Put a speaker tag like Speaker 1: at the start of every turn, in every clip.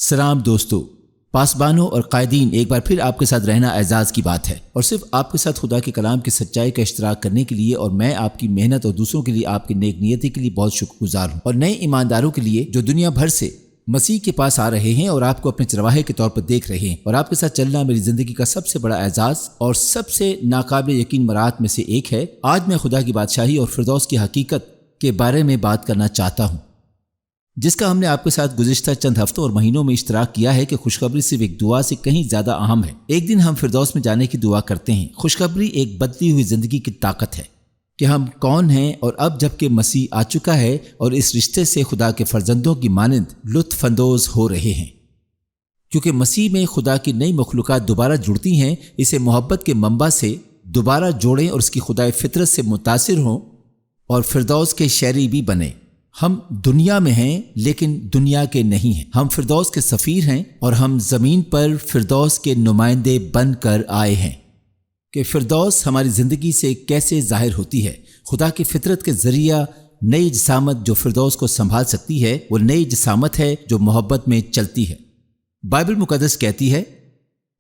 Speaker 1: سلام دوستو، پاسبانوں اور قائدین، ایک بار پھر آپ کے ساتھ رہنا اعزاز کی بات ہے، اور صرف آپ کے ساتھ خدا کے کلام کی سچائی کا اشتراک کرنے کے لیے، اور میں آپ کی محنت اور دوسروں کے لیے آپ کی نیک نیتی کے لیے بہت شکر گزار ہوں، اور نئے ایمانداروں کے لیے جو دنیا بھر سے مسیح کے پاس آ رہے ہیں اور آپ کو اپنے چرواہے کے طور پر دیکھ رہے ہیں، اور آپ کے ساتھ چلنا میری زندگی کا سب سے بڑا اعزاز اور سب سے ناقابل یقین مرات میں سے ایک ہے۔ آج میں خدا کی بادشاہی اور فردوس کی حقیقت کے بارے میں بات کرنا چاہتا ہوں، جس کا ہم نے آپ کے ساتھ گزشتہ چند ہفتوں اور مہینوں میں اشتراک کیا ہے کہ خوشخبری صرف ایک دعا سے کہیں زیادہ اہم ہے۔ ایک دن ہم فردوس میں جانے کی دعا کرتے ہیں۔ خوشخبری ایک بدلی ہوئی زندگی کی طاقت ہے کہ ہم کون ہیں، اور اب جب کہ مسیح آ چکا ہے اور اس رشتے سے خدا کے فرزندوں کی مانند لطف اندوز ہو رہے ہیں، کیونکہ مسیح میں خدا کی نئی مخلوقات دوبارہ جڑتی ہیں، اسے محبت کے منبع سے دوبارہ جوڑیں اور اس کی خدائے فطرت سے متاثر ہوں اور فردوس کے شہری بھی بنیں۔ ہم دنیا میں ہیں لیکن دنیا کے نہیں ہیں، ہم فردوس کے سفیر ہیں اور ہم زمین پر فردوس کے نمائندے بن کر آئے ہیں کہ فردوس ہماری زندگی سے کیسے ظاہر ہوتی ہے۔ خدا کی فطرت کے ذریعہ نئی جسامت جو فردوس کو سنبھال سکتی ہے، وہ نئی جسامت ہے جو محبت میں چلتی ہے۔ بائبل مقدس کہتی ہے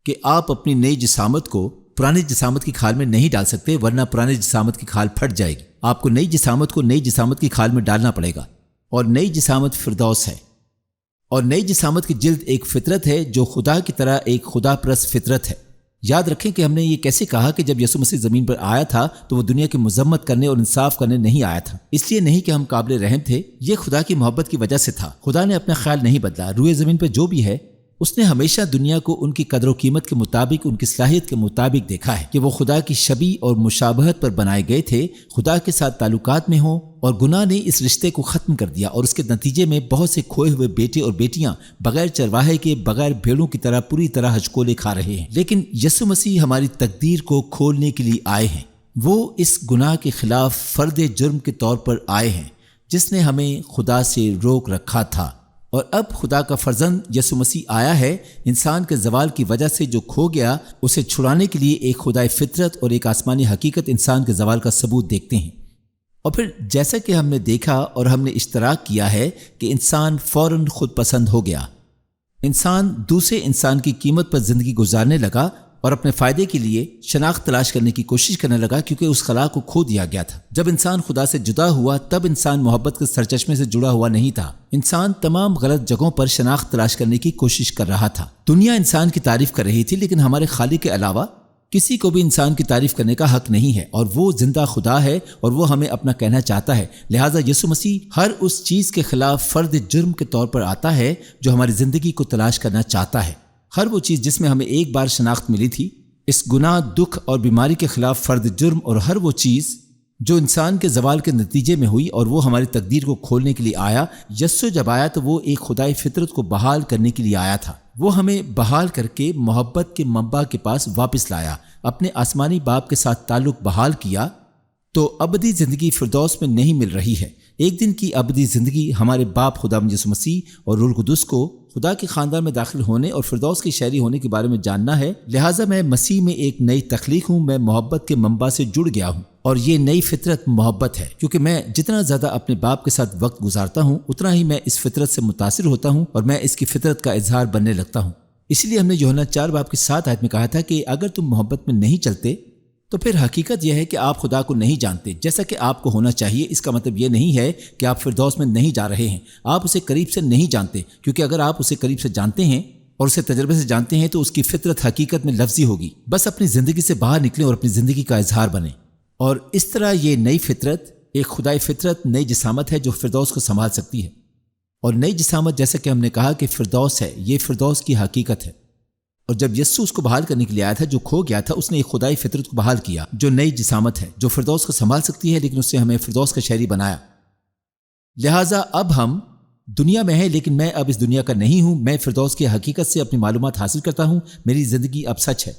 Speaker 1: کہ آپ اپنی نئی جسامت کو پرانی جسامت کی کھال میں نہیں ڈال سکتے، ورنہ پرانی جسامت کی کھال پھٹ جائے گی۔ آپ کو نئی جسامت کو نئی جسامت کی کھال میں ڈالنا پڑے گا، اور نئی جسامت فردوس ہے، اور نئی جسامت کی جلد ایک فطرت ہے جو خدا کی طرح ایک خدا پرست فطرت ہے۔ یاد رکھیں کہ ہم نے یہ کیسے کہا کہ جب یسوع مسیح زمین پر آیا تھا تو وہ دنیا کی مذمت کرنے اور انصاف کرنے نہیں آیا تھا، اس لیے نہیں کہ ہم قابل رحم تھے، یہ خدا کی محبت کی وجہ سے تھا۔ خدا نے اپنا خیال نہیں بدلا، روئے زمین پہ جو بھی ہے اس نے ہمیشہ دنیا کو ان کی قدر و قیمت کے مطابق، ان کی صلاحیت کے مطابق دیکھا ہے کہ وہ خدا کی شبیہ اور مشابہت پر بنائے گئے تھے، خدا کے ساتھ تعلقات میں ہوں، اور گناہ نے اس رشتے کو ختم کر دیا، اور اس کے نتیجے میں بہت سے کھوئے ہوئے بیٹے اور بیٹیاں بغیر چرواہے کے، بغیر بھیڑوں کی طرح پوری طرح ہچکولے کھا رہے ہیں۔ لیکن یسوع مسیح ہماری تقدیر کو کھولنے کے لیے آئے ہیں۔ وہ اس گناہ کے خلاف فرد جرم کے طور پر آئے ہیں جس نے ہمیں خدا سے روک رکھا تھا، اور اب خدا کا فرزند یسوع مسیح آیا ہے، انسان کے زوال کی وجہ سے جو کھو گیا اسے چھڑانے کے لیے ایک خدائے فطرت اور ایک آسمانی حقیقت انسان کے زوال کا ثبوت دیکھتے ہیں۔ اور پھر جیسا کہ ہم نے دیکھا اور ہم نے اشتراک کیا ہے کہ انسان فوراً خود پسند ہو گیا، انسان دوسرے انسان کی قیمت پر زندگی گزارنے لگا اور اپنے فائدے کے لیے شناخت تلاش کرنے کی کوشش کرنے لگا، کیونکہ اس خلا کو کھو دیا گیا تھا۔ جب انسان خدا سے جدا ہوا تب انسان محبت کے سرچشمے سے جڑا ہوا نہیں تھا، انسان تمام غلط جگہوں پر شناخت تلاش کرنے کی کوشش کر رہا تھا۔ دنیا انسان کی تعریف کر رہی تھی، لیکن ہمارے خالق کے علاوہ کسی کو بھی انسان کی تعریف کرنے کا حق نہیں ہے، اور وہ زندہ خدا ہے اور وہ ہمیں اپنا کہنا چاہتا ہے۔ لہٰذا یسوع مسیح ہر اس چیز کے خلاف فرد جرم کے طور پر آتا ہے جو ہماری زندگی کو تلاش کرنا چاہتا ہے۔ ہر وہ چیز جس میں ہمیں ایک بار شناخت ملی تھی، اس گناہ، دکھ اور بیماری کے خلاف فرد جرم، اور ہر وہ چیز جو انسان کے زوال کے نتیجے میں ہوئی اور وہ ہماری تقدیر کو کھولنے کے لیے آیا۔ یسوع جب آیا تو وہ ایک خدائی فطرت کو بحال کرنے کے لیے آیا تھا، وہ ہمیں بحال کر کے محبت کے منبع کے پاس واپس لایا، اپنے آسمانی باپ کے ساتھ تعلق بحال کیا۔ تو ابدی زندگی فردوس میں نہیں مل رہی ہے۔ ایک دن کی ابدی زندگی ہمارے باپ خدا یسوع مسیح اور روح القدس کو خدا کے خاندان میں داخل ہونے اور فردوس کی شہری ہونے کے بارے میں جاننا ہے۔ لہٰذا میں مسیح میں ایک نئی تخلیق ہوں، میں محبت کے منبع سے جڑ گیا ہوں، اور یہ نئی فطرت محبت ہے، کیونکہ میں جتنا زیادہ اپنے باپ کے ساتھ وقت گزارتا ہوں اتنا ہی میں اس فطرت سے متاثر ہوتا ہوں اور میں اس کی فطرت کا اظہار بننے لگتا ہوں۔ اسی لیے ہم نے یوحنا 4:7 میں کہا تھا کہ اگر تم محبت میں نہیں چلتے تو پھر حقیقت یہ ہے کہ آپ خدا کو نہیں جانتے جیسا کہ آپ کو ہونا چاہیے۔ اس کا مطلب یہ نہیں ہے کہ آپ فردوس میں نہیں جا رہے ہیں، آپ اسے قریب سے نہیں جانتے، کیونکہ اگر آپ اسے قریب سے جانتے ہیں اور اسے تجربے سے جانتے ہیں تو اس کی فطرت حقیقت میں لفظی ہوگی۔ بس اپنی زندگی سے باہر نکلیں اور اپنی زندگی کا اظہار بنیں، اور اس طرح یہ نئی فطرت، ایک خدائی فطرت، نئی جسامت ہے جو فردوس کو سنبھال سکتی ہے۔ اور نئی جسامت، جیسا کہ ہم نے کہا کہ فردوس ہے، یہ فردوس کی حقیقت ہے۔ اور جب یسوع اس کو بحال کرنے کے لیے آیا تھا جو کھو گیا تھا، اس نے ایک خدائی فطرت کو بحال کیا جو نئی جسامت ہے، جو فردوس کو سنبھال سکتی ہے، لیکن اس سے ہمیں فردوس کا شہری بنایا۔ لہٰذا اب ہم دنیا میں ہیں، لیکن میں اب اس دنیا کا نہیں ہوں، میں فردوس کی حقیقت سے اپنی معلومات حاصل کرتا ہوں، میری زندگی اب سچ ہے۔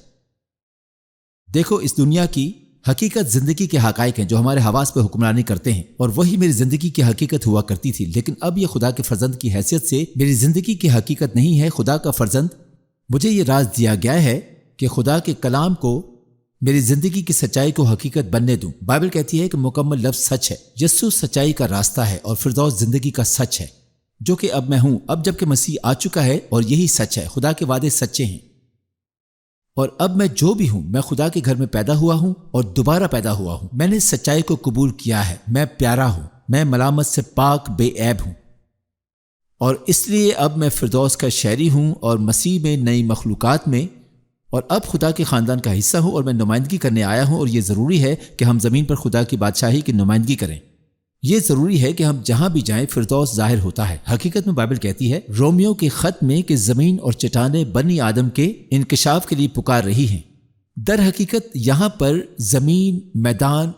Speaker 1: دیکھو، اس دنیا کی حقیقت زندگی کے حقائق ہیں جو ہمارے حواس پہ حکمرانی کرتے ہیں، اور وہی میری زندگی کی حقیقت ہوا کرتی تھی، لیکن اب یہ خدا کے فرزند کی حیثیت سے میری زندگی کی حقیقت نہیں ہے۔ خدا کا فرزند، مجھے یہ راز دیا گیا ہے کہ خدا کے کلام کو میری زندگی کی سچائی کو حقیقت بننے دوں۔ بائبل کہتی ہے کہ مکمل لفظ سچ ہے، یسوع سچائی کا راستہ ہے اور فردوس زندگی کا سچ ہے۔ جو کہ اب میں ہوں، اب جب کہ مسیح آ چکا ہے اور یہی سچ ہے، خدا کے وعدے سچے ہیں۔ اور اب میں جو بھی ہوں، میں خدا کے گھر میں پیدا ہوا ہوں اور دوبارہ پیدا ہوا ہوں۔ میں نے سچائی کو قبول کیا ہے، میں پیارا ہوں، میں ملامت سے پاک بے عیب ہوں، اور اس لیے اب میں فردوس کا شہری ہوں اور مسیح میں نئی مخلوقات میں، اور اب خدا کے خاندان کا حصہ ہوں اور میں نمائندگی کرنے آیا ہوں۔ اور یہ ضروری ہے کہ ہم زمین پر خدا کی بادشاہی کی نمائندگی کریں۔ یہ ضروری ہے کہ ہم جہاں بھی جائیں فردوس ظاہر ہوتا ہے۔ حقیقت میں بائبل کہتی ہے رومیو کے خط میں کہ زمین اور چٹانیں بنی آدم کے انکشاف کے لیے پکار رہی ہیں۔ در حقیقت یہاں پر زمین، میدان،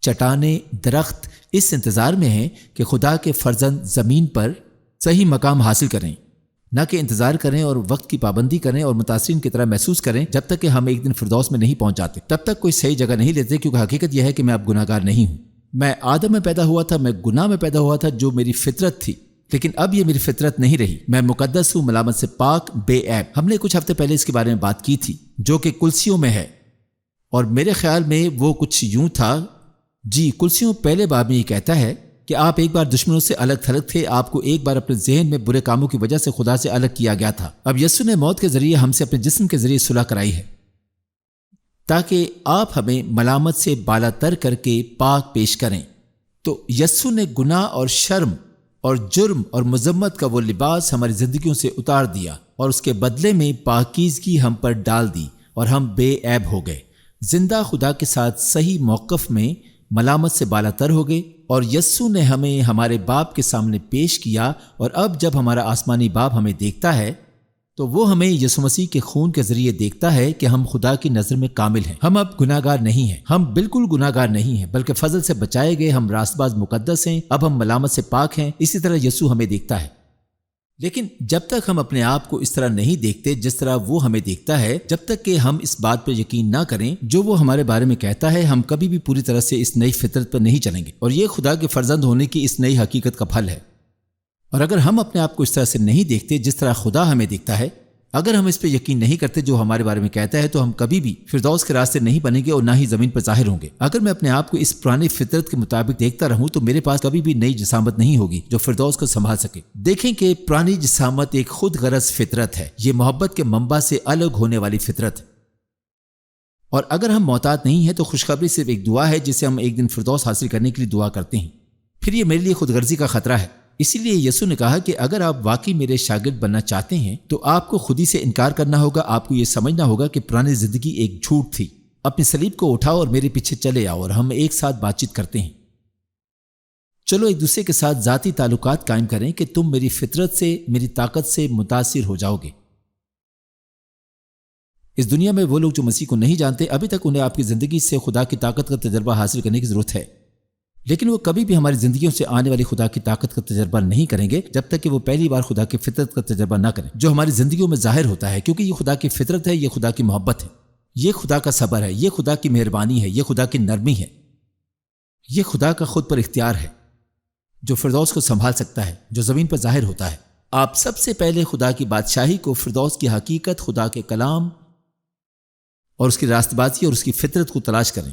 Speaker 1: چٹانیں، درخت اس انتظار میں ہیں کہ خدا کے فرزند زمین پر صحیح مقام حاصل کریں، نہ کہ انتظار کریں اور وقت کی پابندی کریں اور متاثرین کی طرح محسوس کریں جب تک کہ ہم ایک دن فردوس میں نہیں پہنچ جاتے۔ تب تک کوئی صحیح جگہ نہیں لیتے، کیونکہ حقیقت یہ ہے کہ میں اب گناہ گار نہیں ہوں۔ میں آدم میں پیدا ہوا تھا، میں گناہ میں پیدا ہوا تھا جو میری فطرت تھی، لیکن اب یہ میری فطرت نہیں رہی۔ میں مقدس ہوں، ملامت سے پاک بے عیب۔ ہم نے کچھ ہفتے پہلے اس کے بارے میں بات کی تھی جو کہ کلسیوں میں ہے، اور میرے خیال میں وہ کچھ یوں تھا، کلسیوں پہلے باب میں یہ کہتا ہے کہ آپ ایک بار دشمنوں سے الگ تھلگ تھے، آپ کو ایک بار اپنے ذہن میں برے کاموں کی وجہ سے خدا سے الگ کیا گیا تھا۔ اب یسوع نے موت کے ذریعے ہم سے اپنے جسم کے ذریعے صلح کرائی ہے تاکہ آپ ہمیں ملامت سے بالا تر کر کے پاک پیش کریں۔ تو یسوع نے گناہ اور شرم اور جرم اور مذمت کا وہ لباس ہماری زندگیوں سے اتار دیا، اور اس کے بدلے میں پاکیزگی ہم پر ڈال دی، اور ہم بے عیب ہو گئے، زندہ خدا کے ساتھ صحیح موقف میں ملامت سے بالا تر ہو گئے۔ اور یسوع نے ہمیں ہمارے باپ کے سامنے پیش کیا، اور اب جب ہمارا آسمانی باپ ہمیں دیکھتا ہے تو وہ ہمیں یسوع مسیح کے خون کے ذریعے دیکھتا ہے کہ ہم خدا کی نظر میں کامل ہیں۔ ہم اب گناہ گار نہیں ہیں، ہم بالکل گناہ گار نہیں ہیں، بلکہ فضل سے بچائے گئے، ہم راست باز مقدس ہیں، اب ہم ملامت سے پاک ہیں۔ اسی طرح یسوع ہمیں دیکھتا ہے، لیکن جب تک ہم اپنے آپ کو اس طرح نہیں دیکھتے جس طرح وہ ہمیں دیکھتا ہے، جب تک کہ ہم اس بات پر یقین نہ کریں جو وہ ہمارے بارے میں کہتا ہے، ہم کبھی بھی پوری طرح سے اس نئی فطرت پر نہیں چلیں گے، اور یہ خدا کے فرزند ہونے کی اس نئی حقیقت کا پھل ہے۔ اور اگر ہم اپنے آپ کو اس طرح سے نہیں دیکھتے جس طرح خدا ہمیں دیکھتا ہے، اگر ہم اس پہ یقین نہیں کرتے جو ہمارے بارے میں کہتا ہے، تو ہم کبھی بھی فردوس کے راستے نہیں بنیں گے اور نہ ہی زمین پر ظاہر ہوں گے۔ اگر میں اپنے آپ کو اس پرانی فطرت کے مطابق دیکھتا رہوں تو میرے پاس کبھی بھی نئی جسامت نہیں ہوگی جو فردوس کو سنبھال سکے۔ دیکھیں کہ پرانی جسامت ایک خود غرض فطرت ہے، یہ محبت کے منبع سے الگ ہونے والی فطرت، اور اگر ہم محتاط نہیں ہیں تو خوشخبری صرف ایک دعا ہے جسے ہم ایک دن فردوس حاصل کرنے کے لیے دعا کرتے ہیں۔ پھر یہ میرے لیے خود غرضی کا خطرہ ہے۔ اسی لیے یسوع نے کہا کہ اگر آپ واقعی میرے شاگرد بننا چاہتے ہیں تو آپ کو خود ہی سے انکار کرنا ہوگا، آپ کو یہ سمجھنا ہوگا کہ پرانی زندگی ایک جھوٹ تھی۔ اپنی صلیب کو اٹھاؤ اور میرے پیچھے چلے آؤ، اور ہم ایک ساتھ بات چیت کرتے ہیں۔ چلو ایک دوسرے کے ساتھ ذاتی تعلقات قائم کریں کہ تم میری فطرت سے، میری طاقت سے متاثر ہو جاؤ گے۔ اس دنیا میں وہ لوگ جو مسیح کو نہیں جانتے، ابھی تک انہیں آپ کی زندگی سے خدا کی طاقت کا تجربہ حاصل کرنے کی ضرورت ہے، لیکن وہ کبھی بھی ہماری زندگیوں سے آنے والی خدا کی طاقت کا تجربہ نہیں کریں گے جب تک کہ وہ پہلی بار خدا کی فطرت کا تجربہ نہ کریں جو ہماری زندگیوں میں ظاہر ہوتا ہے، کیونکہ یہ خدا کی فطرت ہے، یہ خدا کی محبت ہے، یہ خدا کا صبر ہے، یہ خدا کی مہربانی ہے، یہ خدا کی نرمی ہے، یہ خدا کا خود پر اختیار ہے جو فردوس کو سنبھال سکتا ہے، جو زمین پر ظاہر ہوتا ہے۔ آپ سب سے پہلے خدا کی بادشاہی کو، فردوس کی حقیقت، خدا کے کلام اور اس کی راست بازی اور اس کی فطرت کو تلاش کریں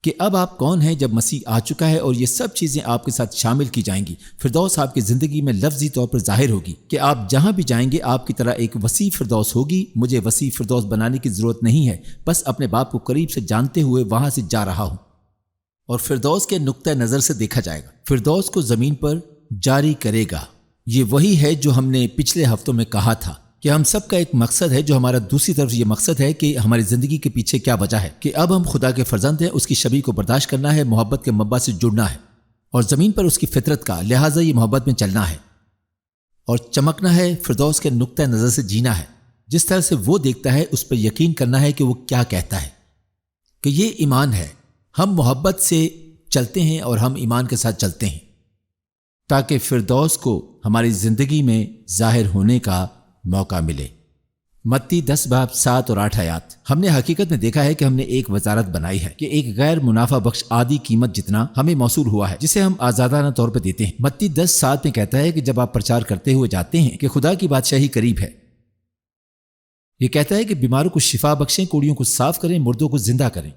Speaker 1: کہ اب آپ کون ہیں جب مسیح آ چکا ہے، اور یہ سب چیزیں آپ کے ساتھ شامل کی جائیں گی۔ فردوس آپ کی زندگی میں لفظی طور پر ظاہر ہوگی کہ آپ جہاں بھی جائیں گے آپ کی طرح ایک وسیع فردوس ہوگی۔ مجھے وسیع فردوس بنانے کی ضرورت نہیں ہے، بس اپنے باپ کو قریب سے جانتے ہوئے وہاں سے جا رہا ہوں، اور فردوس کے نقطہ نظر سے دیکھا جائے گا، فردوس کو زمین پر جاری کرے گا۔ یہ وہی ہے جو ہم نے پچھلے ہفتوں میں کہا تھا کہ ہم سب کا ایک مقصد ہے، جو ہمارا دوسری طرف یہ مقصد ہے کہ ہماری زندگی کے پیچھے کیا وجہ ہے، کہ اب ہم خدا کے فرزند ہیں، اس کی شبیہ کو برداشت کرنا ہے، محبت کے منبع سے جڑنا ہے، اور زمین پر اس کی فطرت کا، لہٰذا یہ محبت میں چلنا ہے اور چمکنا ہے، فردوس کے نقطہ نظر سے جینا ہے، جس طرح سے وہ دیکھتا ہے اس پر یقین کرنا ہے کہ وہ کیا کہتا ہے، کہ یہ ایمان ہے۔ ہم محبت سے چلتے ہیں اور ہم ایمان کے ساتھ چلتے ہیں تاکہ فردوس کو ہماری زندگی میں ظاہر ہونے کا موقع ملے۔ متی 10 باب 7 اور 8 آیات۔ ہم نے حقیقت میں دیکھا ہے کہ ہم نے ایک وزارت بنائی ہے کہ ایک غیر منافع بخش آدھی قیمت جتنا ہمیں موصول ہوا ہے، جسے ہم آزادانہ طور پر دیتے ہیں۔ متی 10:7 میں کہتا ہے کہ جب آپ پرچار کرتے ہوئے جاتے ہیں کہ خدا کی بادشاہی قریب ہے، یہ کہتا ہے کہ بیماروں کو شفا بخشیں، کوڑیوں کو صاف کریں، مردوں کو زندہ کریں،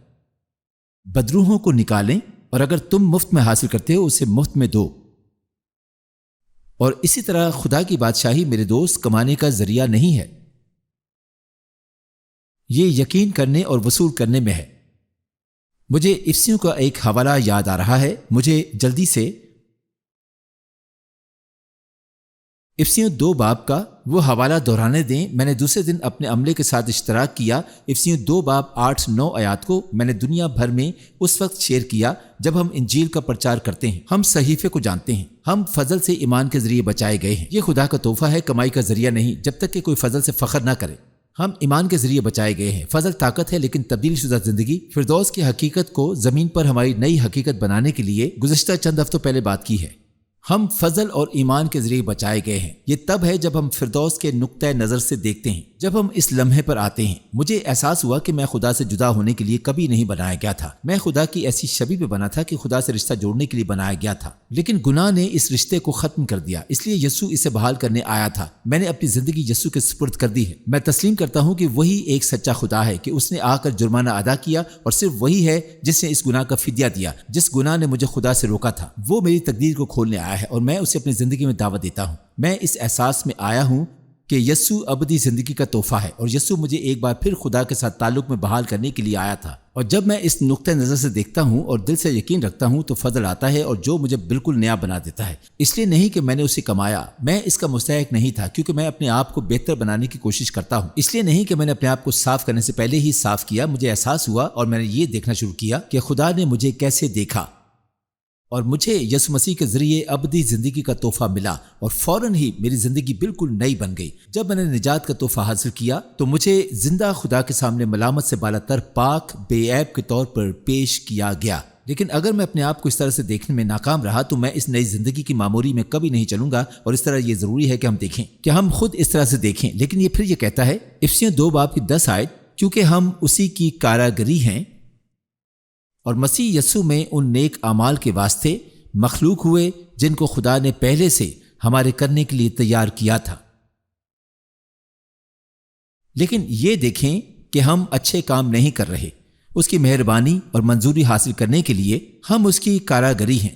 Speaker 1: بدروحوں کو نکالیں، اور اگر تم مفت میں حاصل کرتے ہو اسے مفت میں دو۔ اور اسی طرح خدا کی بادشاہی میرے دوست کمانے کا ذریعہ نہیں ہے، یہ یقین کرنے اور وصول کرنے میں ہے۔ مجھے افسیوں کا ایک حوالہ یاد آ رہا ہے، مجھے جلدی سے افسیوں 2 باب کا وہ حوالہ دہرانے دیں۔ میں نے دوسرے دن اپنے عملے کے ساتھ اشتراک کیا۔ افسیوں 2 باب 8-9 آیات کو میں نے دنیا بھر میں اس وقت شیئر کیا جب ہم انجیل کا پرچار کرتے ہیں۔ ہم صحیفے کو جانتے ہیں، ہم فضل سے ایمان کے ذریعے بچائے گئے ہیں۔ یہ خدا کا تحفہ ہے، کمائی کا ذریعہ نہیں، جب تک کہ کوئی فضل سے فخر نہ کرے۔ ہم ایمان کے ذریعے بچائے گئے ہیں۔ فضل طاقت ہے، لیکن تبدیل شدہ زندگی فردوس کی حقیقت کو زمین پر ہماری نئی حقیقت بنانے کے لیے گزشتہ چند ہفتوں پہلے بات کی ہے۔ ہم فضل اور ایمان کے ذریعے بچائے گئے ہیں۔ یہ تب ہے جب ہم فردوس کے نقطہ نظر سے دیکھتے ہیں، جب ہم اس لمحے پر آتے ہیں۔ مجھے احساس ہوا کہ میں خدا سے جدا ہونے کے لیے کبھی نہیں بنایا گیا تھا۔ میں خدا کی ایسی شبیہ پہ بنا تھا کہ خدا سے رشتہ جوڑنے کے لیے بنایا گیا تھا، لیکن گناہ نے اس رشتے کو ختم کر دیا، اس لیے یسوع اسے بحال کرنے آیا تھا۔ میں نے اپنی زندگی یسوع کے سپرد کر دی ہے۔ میں تسلیم کرتا ہوں کہ وہی ایک سچا خدا ہے، کہ اس نے آ کر جرمانہ ادا کیا، اور صرف وہی ہے جس نے اس گناہ کا فدیہ دیا۔ جس گناہ نے مجھے خدا سے روکا تھا، وہ میری تقدیر کو کھولنے آیا ہے، اور میں اسے اپنی زندگی میں دعوت دیتا ہوں۔ میں اس احساس میں آیا ہوں کہ یسوع ابدی زندگی کا تحفہ ہے، اور یسوع مجھے ایک بار پھر خدا کے ساتھ تعلق میں بحال کرنے کے لیے آیا تھا۔ اور جب میں اس نقطہ نظر سے دیکھتا ہوں اور دل سے یقین رکھتا ہوں تو فضل آتا ہے، اور جو مجھے بالکل نیا بنا دیتا ہے۔ اس لیے نہیں کہ میں نے اسے کمایا، میں اس کا مستحق نہیں تھا، کیونکہ میں اپنے آپ کو بہتر بنانے کی کوشش کرتا ہوں۔ اس لیے نہیں کہ میں نے اپنے آپ کو صاف کرنے سے پہلے ہی صاف کیا۔ مجھے احساس ہوا اور میں نے یہ دیکھنا شروع کیا کہ خدا نے مجھے کیسے دیکھا، اور مجھے یسوع مسیح کے ذریعے ابدی زندگی کا تحفہ ملا، اور فوراً ہی میری زندگی بالکل نئی بن گئی۔ جب میں نے نجات کا تحفہ حاصل کیا تو مجھے زندہ خدا کے سامنے ملامت سے بالاتر پاک بے عیب کے طور پر پیش کیا گیا۔ لیکن اگر میں اپنے آپ کو اس طرح سے دیکھنے میں ناکام رہا تو میں اس نئی زندگی کی معموری میں کبھی نہیں چلوں گا، اور اس طرح یہ ضروری ہے کہ ہم دیکھیں، کہ ہم خود اس طرح سے دیکھیں۔ لیکن یہ پھر یہ کہتا ہے افسیوں 2 باب کی 10 آیت، کیونکہ ہم اسی کی کاراگری ہیں اور مسیح یسوع میں ان نیک اعمال کے واسطے مخلوق ہوئے جن کو خدا نے پہلے سے ہمارے کرنے کے لیے تیار کیا تھا۔ لیکن یہ دیکھیں کہ ہم اچھے کام نہیں کر رہے، اس کی مہربانی اور منظوری حاصل کرنے کے لیے ہم اس کی کاراگری ہیں۔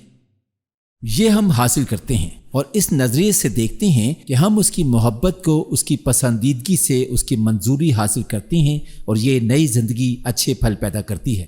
Speaker 1: یہ ہم حاصل کرتے ہیں اور اس نظریے سے دیکھتے ہیں کہ ہم اس کی محبت کو اس کی پسندیدگی سے اس کی منظوری حاصل کرتے ہیں، اور یہ نئی زندگی اچھے پھل پیدا کرتی ہے۔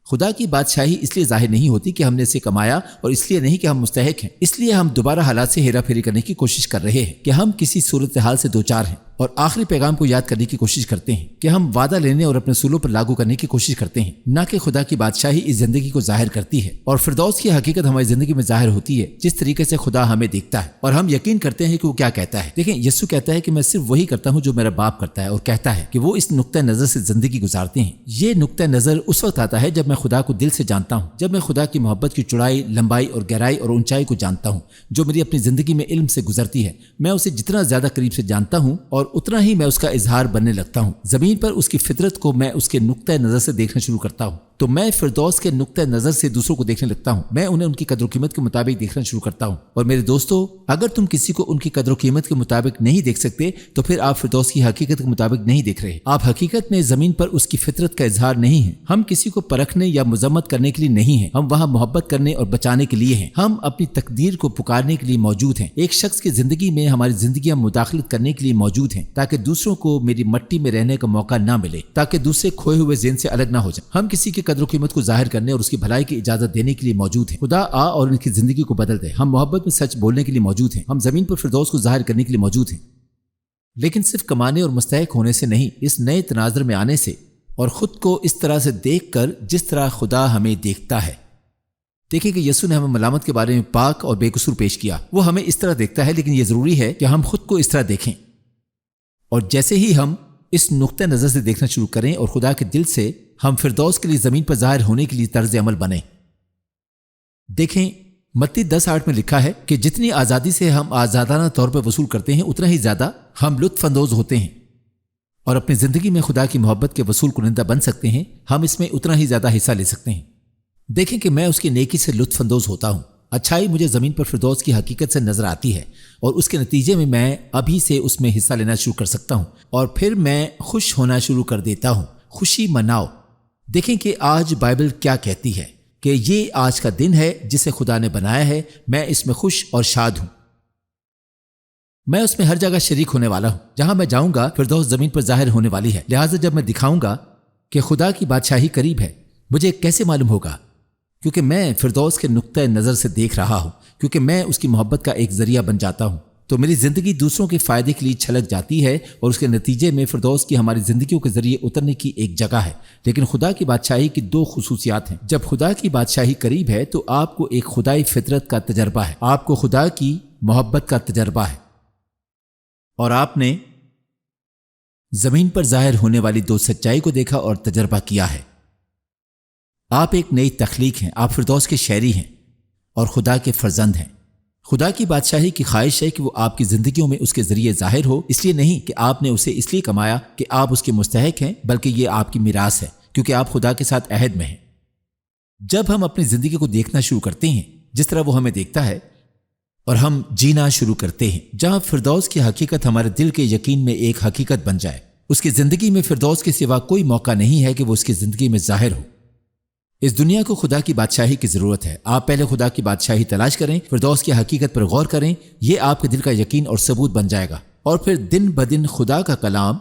Speaker 1: خدا کی بادشاہی اس لیے ظاہر نہیں ہوتی کہ ہم نے اسے کمایا، اور اس لیے نہیں کہ ہم مستحق ہیں۔ اس لیے ہم دوبارہ حالات سے ہیرا پھیری کرنے کی کوشش کر رہے ہیں کہ ہم کسی صورتحال سے دوچار ہیں، اور آخری پیغام کو یاد کرنے کی کوشش کرتے ہیں کہ ہم وعدہ لینے اور اپنے اصولوں پر لاگو کرنے کی کوشش کرتے ہیں، نہ کہ خدا کی بادشاہی اس زندگی کو ظاہر کرتی ہے، اور فردوس کی حقیقت ہماری زندگی میں ظاہر ہوتی ہے جس طریقے سے خدا ہمیں دیکھتا ہے، اور ہم یقین کرتے ہیں کہ وہ کیا کہتا ہے۔ دیکھیں، یسوع کہتا ہے کہ میں صرف وہی کرتا ہوں جو میرا باپ کرتا ہے، اور کہتا ہے کہ وہ اس نقطہ نظر سے زندگی گزارتے ہیں۔ یہ نقطہ نظر اس وقت آتا ہے جب میں خدا کو دل سے جانتا ہوں، جب میں خدا کی محبت کی چوڑائی، لمبائی اور گہرائی اور اونچائی کو جانتا ہوں، جو میری اپنی زندگی میں علم سے گزرتی ہے۔ میں اسے جتنا زیادہ قریب سے جانتا ہوں اور اتنا ہی میں اس کا اظہار بننے لگتا ہوں۔ زمین پر اس کی فطرت کو میں اس کے نقطہ نظر سے دیکھنا شروع کرتا ہوں، تو میں فردوس کے نقطہ نظر سے دوسروں کو دیکھنے لگتا ہوں۔ میں انہیں ان کی قدر و قیمت کے مطابق دیکھنا شروع کرتا ہوں۔ اور میرے دوستو، اگر تم کسی کو ان کی قدر و قیمت کے مطابق نہیں دیکھ سکتے تو پھر آپ فردوس کی حقیقت کے مطابق نہیں دیکھ رہے۔ آپ حقیقت میں زمین پر اس کی فطرت کا اظہار نہیں ہیں۔ ہم کسی کو پرکھنے یا مذمت کرنے کے لیے نہیں ہیں، ہم وہاں محبت کرنے اور بچانے کے لیے ہیں۔ ہم اپنی تقدیر کو پکارنے کے لیے موجود ہیں۔ ایک شخص کی زندگی میں ہماری زندگیاں مداخلت کرنے کے لیے موجود ہیں، تاکہ دوسروں کو میری مٹی میں رہنے کا موقع نہ ملے، تاکہ دوسرے کھوئے ہوئے ذہن سے الگ نہ ہو جائیں۔ ہم کسی کی قدر و قیمت کو ظاہر کرنے اور اس کی بھلائی کی اجازت دینے کے لیے موجود ہیں۔ خدا آ اور ان کی زندگی کو بدل دے۔ ہم محبت میں سچ بولنے کے لیے موجود ہیں۔ ہم زمین پر فردوس کو ظاہر کرنے کے لیے موجود ہیں، لیکن صرف کمانے اور مستحق ہونے سے نہیں، اس نئے تناظر میں آنے سے، اور خود کو اس طرح سے دیکھ کر جس طرح خدا ہمیں دیکھتا ہے۔ دیکھیں کہ یسوع نے ہمیں ملامت کے بارے میں پاک اور بے قصور پیش کیا۔ وہ ہمیں اس طرح دیکھتا ہے، لیکن یہ ضروری ہے کہ ہم خود کو اس طرح دیکھیں، اور جیسے ہی ہم اس نقطہ نظر سے دیکھنا شروع کریں اور خدا کے دل سے، ہم فردوس کے لیے زمین پر ظاہر ہونے کے لیے طرز عمل بنیں۔ دیکھیں، متی 10:8 میں لکھا ہے کہ جتنی آزادی سے ہم آزادانہ طور پر وصول کرتے ہیں، اتنا ہی زیادہ ہم لطف اندوز ہوتے ہیں، اور اپنی زندگی میں خدا کی محبت کے وصول کنندہ بن سکتے ہیں۔ ہم اس میں اتنا ہی زیادہ حصہ لے سکتے ہیں۔ دیکھیں کہ میں اس کی نیکی سے لطف اندوز ہوتا ہوں۔ اچھائی مجھے زمین پر فردوس کی حقیقت سے نظر آتی ہے، اور اس کے نتیجے میں ابھی سے اس میں حصہ لینا شروع کر سکتا ہوں، اور پھر میں خوش ہونا شروع کر دیتا ہوں۔ خوشی مناؤ۔ دیکھیں کہ آج بائبل کیا کہتی ہے، کہ یہ آج کا دن ہے جسے خدا نے بنایا ہے، میں اس میں خوش اور شاد ہوں۔ میں اس میں ہر جگہ شریک ہونے والا ہوں. جہاں میں جاؤں گا فردوس زمین پر ظاہر ہونے والی ہے. لہٰذا جب میں دکھاؤں گا کہ خدا کی بادشاہی قریب ہے، مجھے کیسے معلوم ہوگا؟ کیونکہ میں فردوس کے نقطۂ نظر سے دیکھ رہا ہوں، کیونکہ میں اس کی محبت کا ایک ذریعہ بن جاتا ہوں. تو میری زندگی دوسروں کے فائدے کے لیے چھلک جاتی ہے اور اس کے نتیجے میں فردوس کی ہماری زندگیوں کے ذریعے اترنے کی ایک جگہ ہے. لیکن خدا کی بادشاہی کی دو خصوصیات ہیں. جب خدا کی بادشاہی قریب ہے تو آپ کو ایک خدائی فطرت کا تجربہ ہے، آپ کو خدا کی محبت کا تجربہ ہے، اور آپ نے زمین پر ظاہر ہونے والی دو سچائی کو دیکھا اور تجربہ کیا ہے. آپ ایک نئی تخلیق ہیں، آپ فردوس کے شہری ہیں اور خدا کے فرزند ہیں. خدا کی بادشاہی کی خواہش ہے کہ وہ آپ کی زندگیوں میں اس کے ذریعے ظاہر ہو، اس لیے نہیں کہ آپ نے اسے اس لیے کمایا کہ آپ اس کے مستحق ہیں، بلکہ یہ آپ کی میراث ہے کیونکہ آپ خدا کے ساتھ عہد میں ہیں. جب ہم اپنی زندگی کو دیکھنا شروع کرتے ہیں جس طرح وہ ہمیں دیکھتا ہے اور ہم جینا شروع کرتے ہیں جہاں فردوس کی حقیقت ہمارے دل کے یقین میں ایک حقیقت بن جائے. اس کی زندگی میں فردوس کے سوا کوئی موقع نہیں ہے کہ وہ اس کی زندگی میں ظاہر ہو. اس دنیا کو خدا کی بادشاہی کی ضرورت ہے. آپ پہلے خدا کی بادشاہی تلاش کریں، فردوس کی حقیقت پر غور کریں، یہ آپ کے دل کا یقین اور ثبوت بن جائے گا، اور پھر دن بدن خدا کا کلام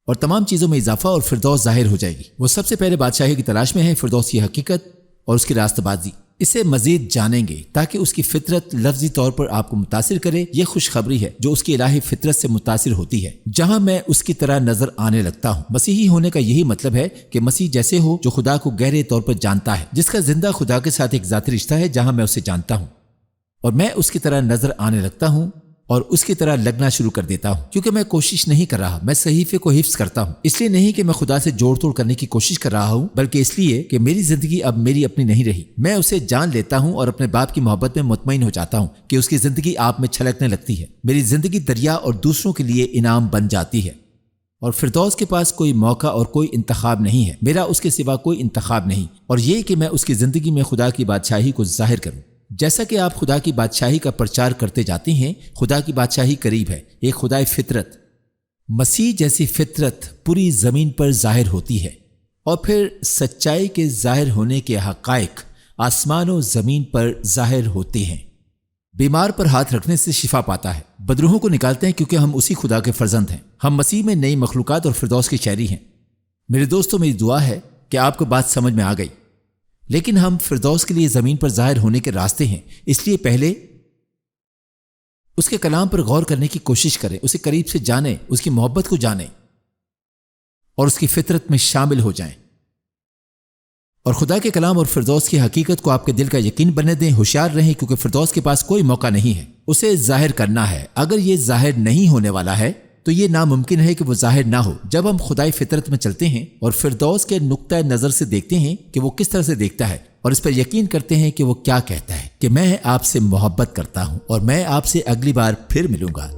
Speaker 1: اور تمام چیزوں میں اضافہ اور فردوس ظاہر ہو جائے گی. وہ سب سے پہلے بادشاہی کی تلاش میں ہے، فردوس کی حقیقت اور اس کی راستہ بازی. اسے مزید جانیں گے تاکہ اس کی فطرت لفظی طور پر آپ کو متاثر کرے. یہ خوشخبری ہے جو اس کی الہی فطرت سے متاثر ہوتی ہے، جہاں میں اس کی طرح نظر آنے لگتا ہوں. مسیحی ہونے کا یہی مطلب ہے کہ مسیح جیسے ہو جو خدا کو گہرے طور پر جانتا ہے، جس کا زندہ خدا کے ساتھ ایک ذاتی رشتہ ہے جہاں میں اسے جانتا ہوں اور میں اس کی طرح نظر آنے لگتا ہوں اور اس کی طرح لگنا شروع کر دیتا ہوں. کیونکہ میں کوشش نہیں کر رہا، میں صحیفے کو حفظ کرتا ہوں. اس لیے نہیں کہ میں خدا سے جوڑ توڑ کرنے کی کوشش کر رہا ہوں، بلکہ اس لیے کہ میری زندگی اب میری اپنی نہیں رہی. میں اسے جان لیتا ہوں اور اپنے باپ کی محبت میں مطمئن ہو جاتا ہوں کہ اس کی زندگی آپ میں چھلکنے لگتی ہے. میری زندگی دریا اور دوسروں کے لیے انعام بن جاتی ہے. اور فردوس کے پاس کوئی موقع اور کوئی انتخاب نہیں ہے، میرا اس کے سوا کوئی انتخاب نہیں، اور یہ کہ میں اس کی زندگی میں خدا کی بادشاہی کو ظاہر کروں. جیسا کہ آپ خدا کی بادشاہی کا پرچار کرتے جاتے ہیں، خدا کی بادشاہی قریب ہے. ایک خدائی فطرت، مسیح جیسی فطرت پوری زمین پر ظاہر ہوتی ہے، اور پھر سچائی کے ظاہر ہونے کے حقائق آسمان و زمین پر ظاہر ہوتے ہیں. بیمار پر ہاتھ رکھنے سے شفا پاتا ہے، بدروحوں کو نکالتے ہیں کیونکہ ہم اسی خدا کے فرزند ہیں. ہم مسیح میں نئی مخلوقات اور فردوس کے شہری ہیں. میرے دوستو، میری دعا ہے کہ آپ کو بات سمجھ میں آ گئی. لیکن ہم فردوس کے لیے زمین پر ظاہر ہونے کے راستے ہیں، اس لیے پہلے اس کے کلام پر غور کرنے کی کوشش کریں، اسے قریب سے جانیں، اس کی محبت کو جانیں اور اس کی فطرت میں شامل ہو جائیں. اور خدا کے کلام اور فردوس کی حقیقت کو آپ کے دل کا یقین بننے دیں. ہوشیار رہیں کیونکہ فردوس کے پاس کوئی موقع نہیں ہے، اسے ظاہر کرنا ہے. اگر یہ ظاہر نہیں ہونے والا ہے تو یہ ناممکن ہے کہ وہ ظاہر نہ ہو. جب ہم خدائی فطرت میں چلتے ہیں اور فردوس کے نقطۂ نظر سے دیکھتے ہیں کہ وہ کس طرح سے دیکھتا ہے اور اس پر یقین کرتے ہیں کہ وہ کیا کہتا ہے کہ میں آپ سے محبت کرتا ہوں اور میں آپ سے اگلی بار پھر ملوں گا.